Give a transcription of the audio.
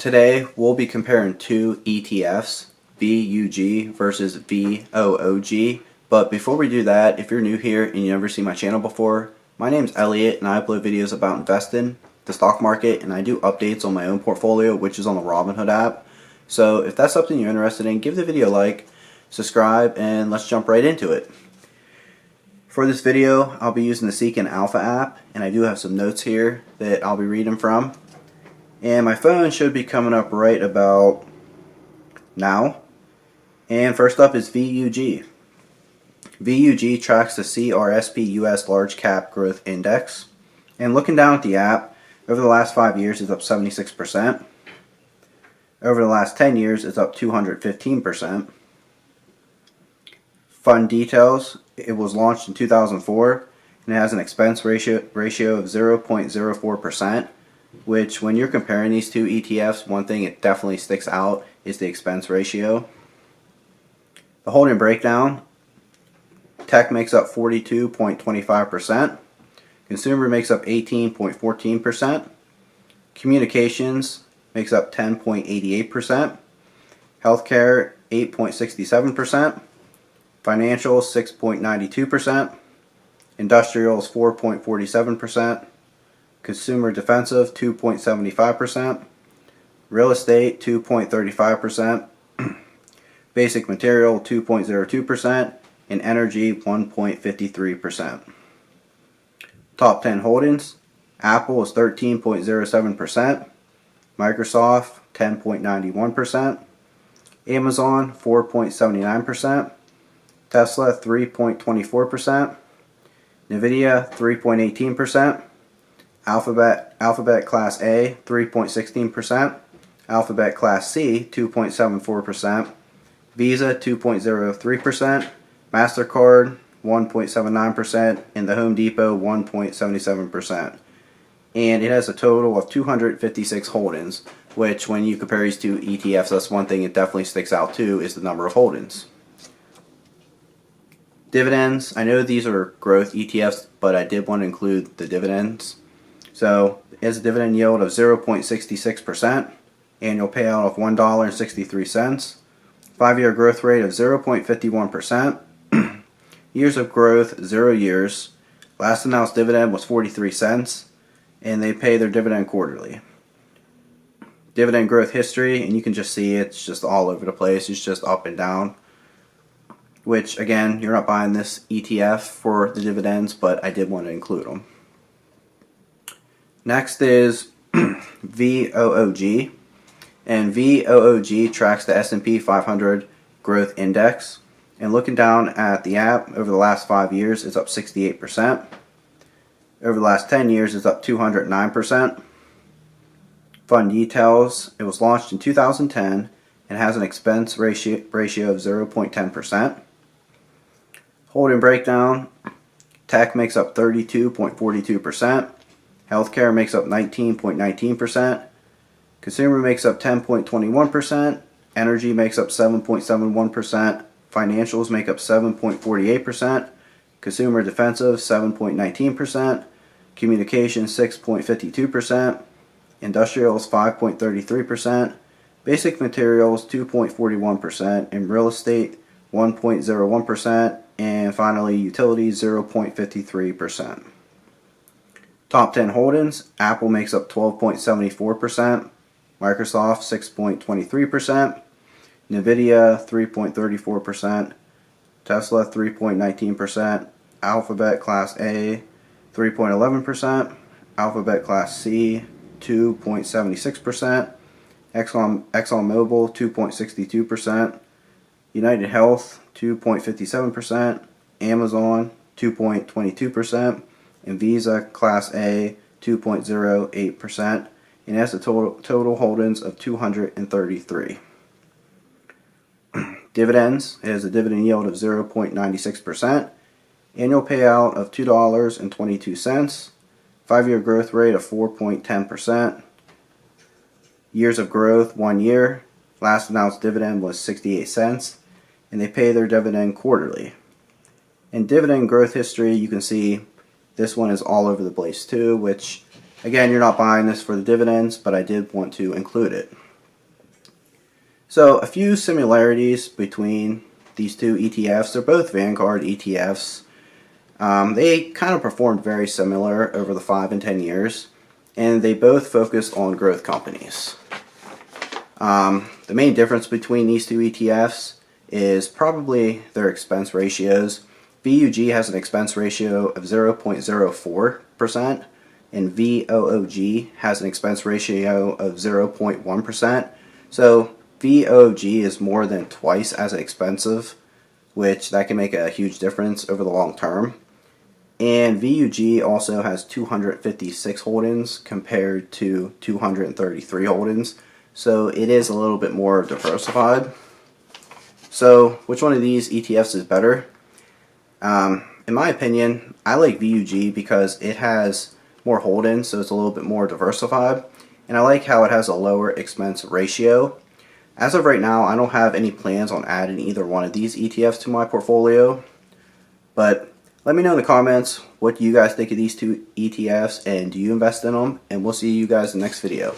Today we'll be comparing two ETFs, VUG versus VOOG. But before we do that, if you're new here and you never seen my channel before, my name's Elliot and I upload videos about investing, the stock market, and I do updates on my own portfolio, which is on the Robinhood app. So if that's something you're interested in, give the video a like, subscribe, and let's jump right into it. For this video, I'll be using the Seeking Alpha app, and I do have some notes here that I'll be reading from. And my phone should be coming up right about now. And first up is VUG. VUG tracks the CRSP US Large Cap Growth Index. And looking down at the app, over the last 5 years it's up 76%. Over the last 10 years it's up 215%. Fund details, it was launched in 2004 and it has an expense ratio of 0.04%. Which, when you're comparing these two ETFs, one thing it definitely sticks out is the expense ratio. The holding breakdown: tech makes up 42.25%, consumer makes up 18.14%, communications makes up 10.88%, healthcare 8.67%, financials 6.92%, industrials 4.47%, consumer defensive 2.75%, real estate 2.35%, basic material 2.02%, and energy 1.53%. Top 10 holdings: Apple is 13.07%, Microsoft 10.91%, Amazon 4.79%, Tesla 3.24%, Nvidia 3.18%, Alphabet Class A 3.16%, Alphabet Class C 2.74%, Visa 2.03%, MasterCard 1.79%, and the Home Depot 1.77%. And it has a total of 256 holdings, which when you compare these two ETFs, that's one thing it definitely sticks out too, is the number of holdings. Dividends, I know these are growth ETFs, but I did want to include the dividends. So it has a dividend yield of 0.66%, annual payout of $1.63, 5-year growth rate of 0.51%, years of growth 0 years, last announced dividend was 43 cents, and they pay their dividend quarterly. Dividend growth history, and you can just see it's just all over the place, it's just up and down. Which, again, you're not buying this ETF for the dividends, but I did want to include them. Next is VOOG, and VOOG tracks the S&P 500 Growth Index. And looking down at the app, over the last 5 years, it's up 68%. Over the last 10 years, it's up 209%. Fund details: it was launched in 2010 and has an expense ratio of 0.10%. Holding breakdown: tech makes up 32.42%. Healthcare makes up 19.19%, consumer makes up 10.21%, energy makes up 7.71%, financials make up 7.48%, consumer defensive 7.19%, communications 6.52%, industrials 5.33%, basic materials 2.41%, and real estate 1.01%, and finally utilities 0.53%. Top 10 holdings: Apple makes up 12.74%, Microsoft 6.23%, Nvidia 3.34%, Tesla 3.19%, Alphabet Class A 3.11%, Alphabet Class C 2.76%, ExxonMobil 2.62%, United Health 2.57%, Amazon 2.22%, and Visa Class A 2.08%, and has a total holdings of 233. Dividends: it has a dividend yield of 0.96%, annual payout of $2.22, 5-year growth rate of 4.10%, years of growth 1 year, last announced dividend was 68 cents, and they pay their dividend quarterly. In dividend growth history, you can see this one is all over the place too, which Again, you're not buying this for the dividends, but I did want to include it. So a few similarities between these two ETFs. They're both Vanguard ETFs. They kind of performed very similar over the 5 and 10 years, and they both focused on growth companies. The main difference between these two ETFs is probably their expense ratios. VUG has an expense ratio of 0.04%, and VOOG has an expense ratio of 0.1%. So VOOG is more than twice as expensive, which that can make a huge difference over the long term. And VUG also has 256 holdings compared to 233 holdings, so it is a little bit more diversified. So which one of these ETFs is better? In my opinion, I like VUG because it has more holdings, so it's a little bit more diversified, and I like how it has a lower expense ratio. As of right now, I don't have any plans on adding either one of these ETFs to my portfolio, but let me know in the comments what you guys think of these two ETFs, and do you invest in them, and we'll see you guys in the next video.